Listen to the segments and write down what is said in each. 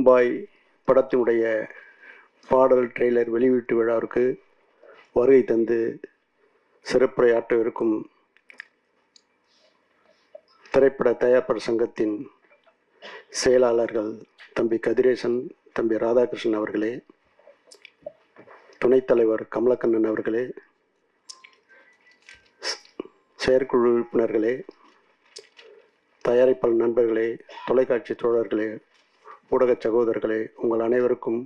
பம்பாய் படத்தினுடைய பாடல் ட்ரெய்லர் வெளியீட்டு விழாவிற்கு வருகை தந்து சிறப்புரையாற்ற இருக்கும் திரைப்பட தயாரிப்பாளர் சங்கத்தின் செயலாளர்கள் தம்பி கதிரேசன், தம்பி ராதாகிருஷ்ணன் அவர்களே, துணைத் தலைவர் கமலக்கண்ணன் அவர்களே, செயற்குழு உறுப்பினர்களே, தயாரிப்பாளர் நண்பர்களே, தொலைக்காட்சி தோழர்களே, ஊடக சகோதரர்களே, உங்கள் அனைவருக்கும்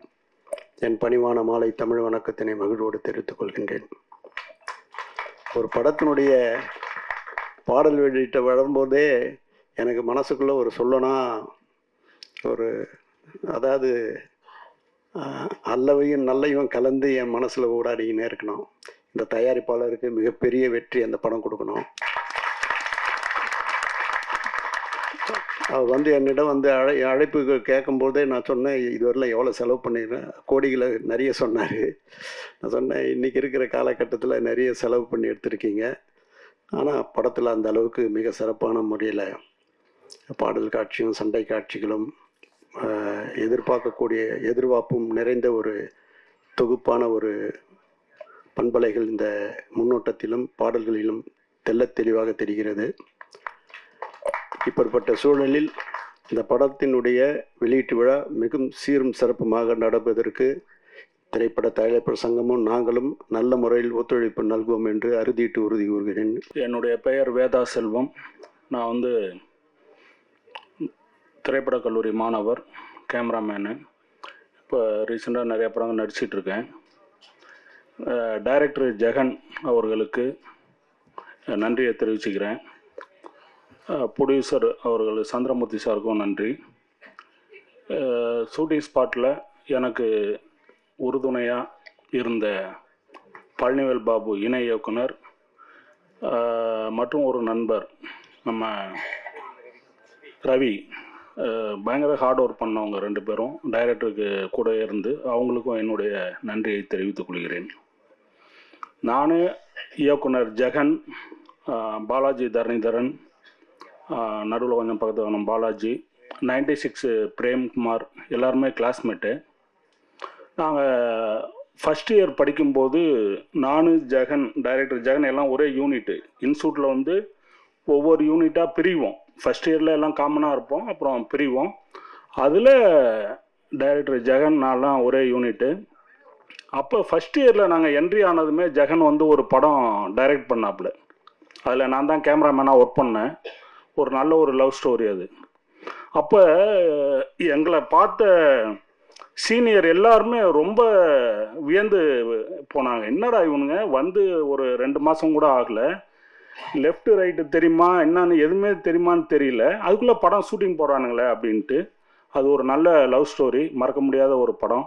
என் பணிவான மாலை தமிழ் வணக்கத்தினை மகிழ்வோடு தெரிவித்துக் கொள்கின்றேன். ஒரு படத்தினுடைய பாடல் வெளியிட்ட வரும்போதே எனக்கு மனசுக்குள்ளே ஒரு சொல்லனா ஒரு அதாவது அல்லவையும் நல்லையும் கலந்து என் மனசில் ஊடாடிக்கினே இருக்கணும். இந்த தயாரிப்பாளருக்கு மிகப்பெரிய வெற்றி அந்த படம் கொடுக்கணும். அவர் என்னிடம் அழைப்பு கேட்கும்போதே நான் சொன்னேன், இதுவரையிலும் எவ்வளோ செலவு பண்ணிடுறேன், கோடிகளை நிறைய சொன்னார். நான் சொன்னேன், இன்றைக்கி இருக்கிற காலகட்டத்தில் நிறைய செலவு பண்ணி எடுத்திருக்கீங்க, ஆனால் படத்தில் அந்த அளவுக்கு மிக சிறப்பான முறையில் பாடல் காட்சியும் சண்டை காட்சிகளும் எதிர்பார்ப்பும் நிறைந்த ஒரு தொகுப்பான ஒரு பண்பலைகள் இந்த முன்னோட்டத்திலும் பாடல்களிலும் தெள்ளத் தெளிவாக தெரிகிறது. இப்படிப்பட்ட சூழலில் இந்த படத்தினுடைய வெளியீட்டு விழா மிகவும் சீரும் சிறப்புமாக நடப்பதற்கு திரைப்பட தயாரிப்பாளர் சங்கமும் நாங்களும் நல்ல முறையில் ஒத்துழைப்பு நல்குவோம் என்று அறுதிட்டு உறுதி கூறுகிறேன். என்னுடைய பெயர் வேதா செல்வம். நான் திரைப்பட கல்லூரி மாணவர், கேமராமேனு. இப்போ ரீசெண்டாக நிறைய படங்கள் நடிச்சிட்ருக்கேன். டைரக்டர் ஜெகன் அவர்களுக்கு நன்றியை தெரிவிச்சுக்கிறேன். ப்ரொடியூசர் அவர்கள் சந்திரமூர்த்தி சாருக்கும் நன்றி. ஷூட்டிங் ஸ்பாட்டில் எனக்கு உறுதுணையாக இருந்த பழனிவேல் பாபு இணை இயக்குனர் மற்றும் ஒரு நண்பர் நம்ம ரவி, பயங்கர ஹார்ட் ஒர்க் பண்ணவங்க 2 பேரும் டைரக்டருக்கு கூட இருந்து அவங்களுக்கும் என்னுடைய நன்றியை தெரிவித்துக் கொள்கிறேன். நான், இயக்குனர் ஜெகன், பாலாஜி தரணிதரன், நடுவில் கொஞ்சம் பக்கத்து பாலாஜி, 96 பிரேம்குமார், எல்லாருமே கிளாஸ்மேட்டு. நாங்கள் ஃபஸ்ட் இயர் படிக்கும்போது நான், ஜெகன், டைரக்டர் ஜெகன் எல்லாம் ஒரே யூனிட்டு. இன்ஸ்டியூட்டில் ஒவ்வொரு யூனிட்டாக பிரிவோம். ஃபஸ்ட் இயரில் எல்லாம் காமனாக இருப்போம், அப்புறம் பிரிவோம். அதில் டைரக்டர் ஜெகன் நான்லாம் ஒரே யூனிட்டு. அப்போ ஃபஸ்ட் இயரில் நாங்கள் என்ட்ரி ஆனதுமே ஜெகன் ஒரு படம் டைரக்ட் பண்ணாப்புல. அதில் நான் தான் கேமராமேனாக ஒர்க் பண்ணேன். ஒரு நல்ல ஒரு லவ் ஸ்டோரி அது. அப்போ எங்களை பார்த்த சீனியர் எல்லாருமே ரொம்ப வியந்து போனாங்க. என்னடா இவனுங்க ஒரு 2 மாதம் கூட ஆகலை, லெஃப்ட் ரைட்டு தெரியுமா என்னன்னு எதுவுமே தெரியுமான்னு தெரியல, அதுக்குள்ளே படம் ஷூட்டிங் போகிறானுங்களே அப்படின்ட்டு. அது ஒரு நல்ல லவ் ஸ்டோரி, மறக்க முடியாத ஒரு படம்.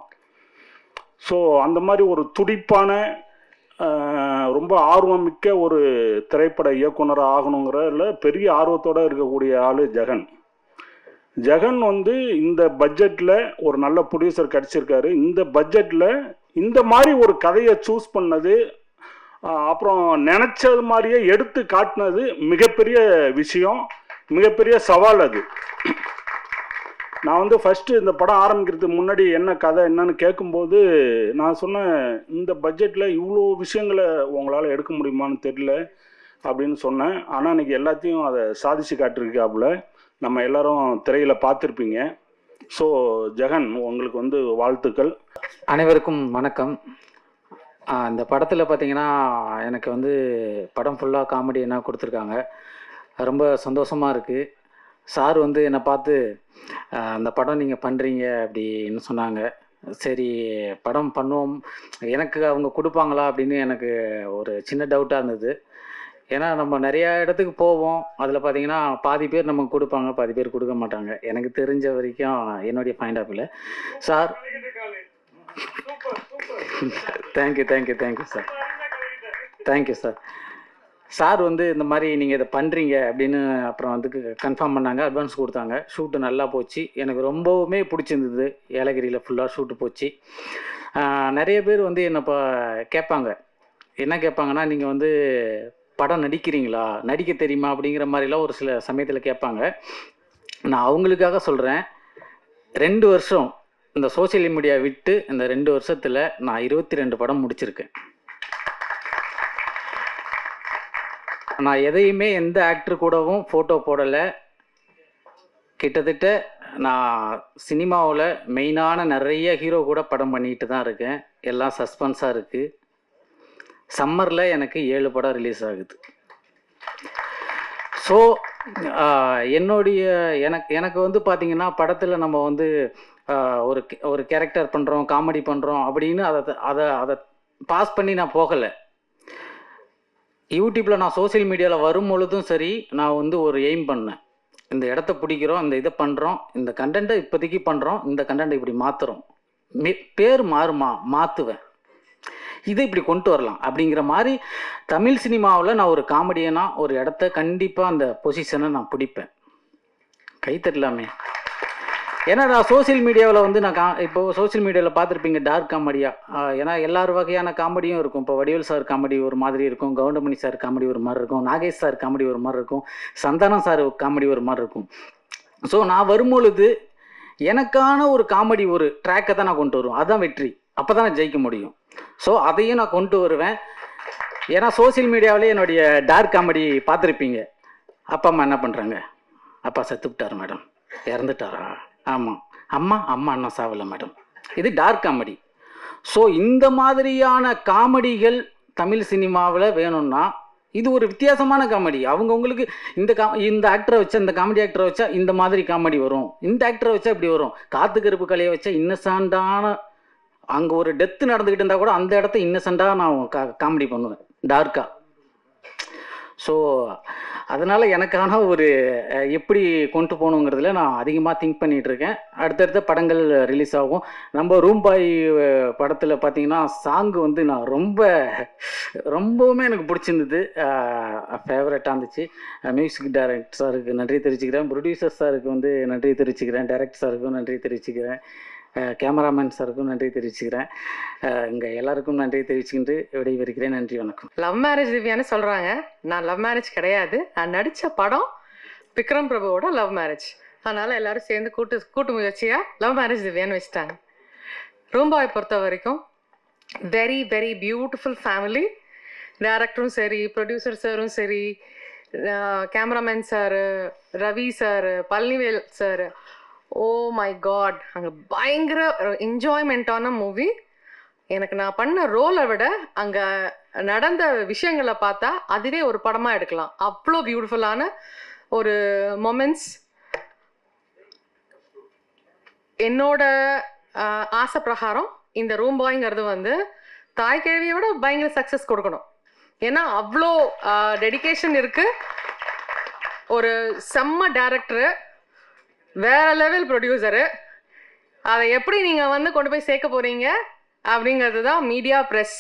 ஸோ அந்த மாதிரி ஒரு துடிப்பான ரொம்ப ஆர்வமிக்க ஒரு திரைப்பட இயக்குனராக ஆகணுங்கிறதுல பெரிய ஆர்வத்தோடு இருக்கக்கூடிய ஆள் ஜெகன். ஜெகன் இந்த பட்ஜெட்டில் ஒரு நல்ல ப்ரொடியூசர் கிடச்சிருக்காரு. இந்த பட்ஜெட்டில் இந்த மாதிரி ஒரு கதையை சூஸ் பண்ணது, அப்புறம் நினச்சது மாதிரியே எடுத்து காட்டினது மிகப்பெரிய விஷயம், மிகப்பெரிய சவால் அது. நான் ஃபஸ்ட்டு இந்த படம் ஆரம்பிக்கிறதுக்கு முன்னாடி என்ன கதை என்னன்னு கேட்கும்போது நான் சொன்னேன், இந்த பட்ஜெட்டில் இவ்வளோ விஷயங்களை உங்களால் எடுக்க முடியுமான்னு தெரியல அப்படின்னு சொன்னேன். ஆனால் இன்றைக்கி எல்லாத்தையும் அதை சாதிச்சு காட்டிருக்காப்புல. நம்ம எல்லாரும் திரையில் பார்த்துருப்பீங்க. ஸோ ஜெகன், உங்களுக்கு வாழ்த்துக்கள். அனைவருக்கும் வணக்கம். இந்த படத்தில் பார்த்தீங்கன்னா எனக்கு படம் ஃபுல்லாக காமெடி என்ன கொடுத்துருக்காங்க. ரொம்ப சந்தோஷமாக இருக்குது. சார் என்னை பார்த்து அந்த படம் நீங்கள் பண்ணுறீங்க அப்படின்னு சொன்னாங்க. சரி, படம் பண்ணுவோம், எனக்கு அவங்க கொடுப்பாங்களா அப்படின்னு எனக்கு ஒரு சின்ன டவுட்டாக இருந்தது. ஏன்னா நம்ம நிறையா இடத்துக்கு போவோம், அதில் பார்த்தீங்கன்னா பாதி பேர் நமக்கு கொடுப்பாங்க, பாதி பேர் கொடுக்க மாட்டாங்க. எனக்கு தெரிஞ்ச வரைக்கும் என்னுடைய பாயிண்ட் ஆஃப் வியூவில் sir. Thank you sir. Thank you sir. Sir இந்த மாதிரி நீங்கள் இதை பண்ணுறீங்க அப்படின்னு அப்புறம் கன்ஃபார்ம் பண்ணாங்க, அட்வான்ஸ் கொடுத்தாங்க. ஷூட்டு நல்லா போச்சு, எனக்கு ரொம்பவுமே பிடிச்சிருந்தது. ஏலகிரியில் ஃபுல்லாக ஷூட்டு போச்சு. நிறைய பேர் என்னை கேட்பாங்க, என்ன கேட்பாங்கன்னா, நீங்கள் படம் நடிக்கிறீங்களா, நடிக்க தெரியுமா அப்படிங்கிற மாதிரிலாம் ஒரு சில சமயத்தில் கேட்பாங்க. நான் அவங்களுக்காக சொல்கிறேன், 2 வருஷம் இந்த சோஷியல் மீடியா விட்டு இந்த 2 வருஷத்தில் நான் 22 படம் முடிச்சிருக்கேன். நான் எதையுமே எந்த ஆக்டர் கூடவும் ஃபோட்டோ போடலை. கிட்டத்தட்ட நான் சினிமாவில் மெயினான நிறைய ஹீரோ கூட படம் பண்ணிட்டு தான் இருக்கேன். எல்லாம் சஸ்பென்ஸாக இருக்குது. சம்மரில் எனக்கு 7 படம் ரிலீஸ் ஆகுது. ஸோ எனக்கு வந்து பார்த்திங்கன்னா படத்தில் நம்ம வந்து ஒரு கேரக்டர் பண்ணுறோம், காமெடி பண்ணுறோம் அப்படின்னு அதை பாஸ் பண்ணி நான் போகலை. யூடியூப்பில் நான் சோஷியல் மீடியாவில் வரும் பொழுதும் சரி, நான் வந்து ஒரு எய்ம் பண்ணேன். இந்த இடத்த பிடிக்கிறோம், இந்த இதை பண்ணுறோம், இந்த கண்டென்ட்டை இப்போதைக்கு பண்ணுறோம், இந்த கண்டென்ட்டை இப்படி மாற்றுறோம், பேர் மாறுமா மாற்றுவேன், இதை இப்படி கொண்டு வரலாம் அப்படிங்கிற மாதிரி தமிழ் சினிமாவில் நான் ஒரு காமெடியனாக ஒரு இடத்த கண்டிப்பாக அந்த பொசிஷனை நான் பிடிப்பேன். கை தட்டலாமே. ஏன்னா நான் சோஷியல் மீடியாவில் வந்து இப்போ சோஷியல் மீடியாவில் பார்த்துருப்பீங்க டார்க் காமெடியாக. ஏன்னா எல்லார் வகையான காமெடியும் இருக்கும். இப்போ வடிவேல் சார் காமெடி ஒரு மாதிரி இருக்கும், கவுண்டமணி சார் காமெடி ஒரு மாதிரி இருக்கும், நாகேஷ் சார் காமெடி ஒரு மாதிரி இருக்கும், சந்தானம் சார் காமெடி ஒரு மாதிரி இருக்கும். ஸோ நான் வரும்பொழுது எனக்கான ஒரு காமெடி ஒரு ட்ராக்கை தான் நான் கொண்டு வருவேன். அதுதான் வெற்றி. அப்போ தான் நான் ஜெயிக்க முடியும். ஸோ அதையும் நான் கொண்டு வருவேன். ஏன்னா சோஷியல் மீடியாவிலே என்னுடைய டார்க் காமெடி பார்த்துருப்பீங்க. அப்பா அம்மா என்ன பண்ணுறாங்க, அப்பா செத்துவிட்டார் மேடம், இறந்துட்டாரா, ஆமாம், அம்மா அண்ணா சாவலை மேடம், இது டார்க் காமெடி. ஸோ இந்த மாதிரியான காமெடிகள் தமிழ் சினிமாவில் வேணும்னா இது ஒரு வித்தியாசமான காமெடி. அவங்கவுங்களுக்கு இந்த ஆக்டரை வச்சா, இந்த காமெடி ஆக்டரை வச்சா இந்த மாதிரி காமெடி வரும், இந்த ஆக்டரை வச்சா இப்படி வரும், காத்து கருப்பு கலையை வச்சா இன்னசென்ட்டான அங்கே ஒரு டெத்து நடந்துக்கிட்டு இருந்தால் கூட அந்த இடத்த இன்னசென்ட்டாக நான் காமெடி பண்ணுவேன் டார்க்காக. ஸோ அதனால் எனக்கான ஒரு எப்படி கொண்டு போகணுங்கிறதுல நான் அதிகமாக திங்க் பண்ணிகிட்ருக்கேன். அடுத்தடுத்த படங்கள் ரிலீஸ் ஆகும். நம்ம ரூம் பாய் படத்தில் பார்த்தீங்கன்னா சாங்கு வந்து நான் ரொம்பவுமே எனக்கு பிடிச்சிருந்தது, ஃபேவரட்டாக இருந்துச்சு. மியூசிக் டைரக்டர் சாருக்கு நன்றி தெரிவிச்சுக்கிறேன், ப்ரொடியூசர் சாருக்கு வந்து நன்றி தெரிவிச்சுக்கிறேன், டைரக்டர் சாருக்கும் நன்றி தெரிவிச்சுக்கிறேன், கேமராமேன் சாருக்கும் நன்றி தெரிவிச்சுக்கிறேன். இங்கே எல்லாருக்கும் நன்றி தெரிவிச்சுக்கிட்டு விடைபெறுகிறேன். நன்றி, வணக்கம். லவ் மேரேஜ் திவ்யான்னு சொல்கிறாங்க. நான் லவ் மேரேஜ் கிடையாது. நான் நடித்த படம் விக்ரம் பிரபுவோட லவ் மேரேஜ். அதனால் எல்லோரும் சேர்ந்து கூட்டு முயற்சியாக லவ் மேரேஜ் திவ்யான்னு வச்சுட்டாங்க. ரூம் பாய் பொறுத்த வரைக்கும் வெரி வெரி பியூட்டிஃபுல் ஃபேமிலி. டேரக்டரும் சரி, ப்ரொடியூசர் சாரும் சரி, cameraman sir, Ravi sir, Palanivel sir, oh my God, அங்கே பயங்கர என்ஜாய்மெண்ட்டான மூவி. எனக்கு நான் பண்ண ரோலை விட அங்கே நடந்த விஷயங்களை பார்த்தா அதுவே ஒரு படமாக எடுக்கலாம். அவ்வளோ பியூட்டிஃபுல்லான ஒரு மொமெண்ட்ஸ். என்னோட ஆசை பிரகாரம் இந்த ரூம் பாய்ங்கிறது வந்து தாய் கேள்வியை விட பயங்கர சக்ஸஸ் கொடுக்கணும். ஏன்னா அவ்வளோ டெடிகேஷன் இருக்குது. ஒரு செம்ம டேரக்டரு, வேற லெவல் ப்ரொடியூசரு. அதை எப்படி நீங்கள் வந்து கொண்டு போய் சேர்க்க போகிறீங்க அப்படிங்கிறது தான் மீடியா ப்ரெஸ்